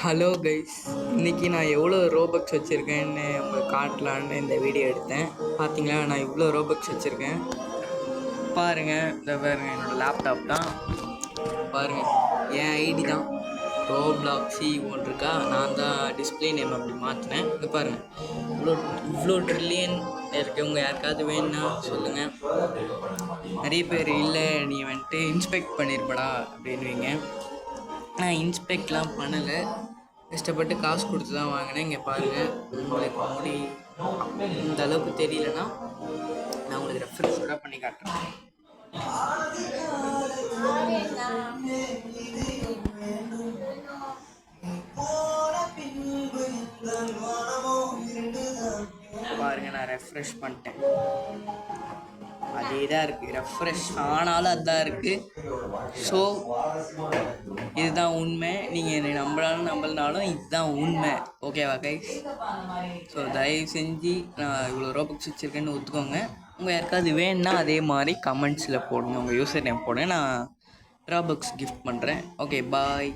Hello guys, இன்றைக்கி நான் எவ்வளோ ரோபக்ஸ் வச்சுருக்கேன்னு உங்களுக்கு காட்டலான்னு இந்த வீடியோ எடுத்தேன். பார்த்தீங்களா, நான் இவ்வளோ ரோபக்ஸ் வச்சுருக்கேன். பாருங்கள், இந்த பாருங்கள், என்னோடய லேப்டாப் தான். பாருங்கள், என் ஐடி தான் ரோப்ளாக்ஸி ஒன்று இருக்கா. நான் தான் டிஸ்பிளே நேம் அப்படி மாற்றினேன். இது பாருங்கள், இவ்வளோ ட்ரில்லியன் இருக்கவங்க யாருக்காவது வேணும்னா சொல்லுங்கள். நிறைய பேர் இல்லை நீ வந்துட்டு இன்ஸ்பெக்ட் பண்ணியிருப்படா அப்படின்வீங்க. நான் இன்ஸ்பெக்ட்லாம் பண்ணலை, கஷ்டப்பட்டு காசு கொடுத்து தான் வாங்கினேன். இங்கே பாருங்கள், உங்களுக்கு முடி இந்த அளவுக்கு தெரியலன்னா நான் உங்களுக்கு ரெஃப்ரெஷ் கூட பண்ணி காட்டுறேன். பாருங்கள், நான் ரெஃப்ரெஷ் பண்ணிட்டேன். அதே தான் இருக்குது, ரெஃப்ரெஷ் ஆனாலும் அதுதான் இருக்குது. ஸோ இதுதான் உண்மை. நீங்கள் என்னை நம்பலனாலும் இதுதான் உண்மை. ஓகேவா கைஸ்? ஸோ தயவு செஞ்சு நான் இவ்வளோ ரோபக்ஸ் வச்சுருக்கேன்னு ஒத்துக்கோங்க. உங்கள் யாருக்காவது வேணுன்னா அதே மாதிரி கமெண்ட்ஸில் போடுங்க, உங்கள் யூசர் நேம் போடுங்க, நான் ரோபக்ஸ் கிஃப்ட் பண்ணுறேன். ஓகே, பாய்.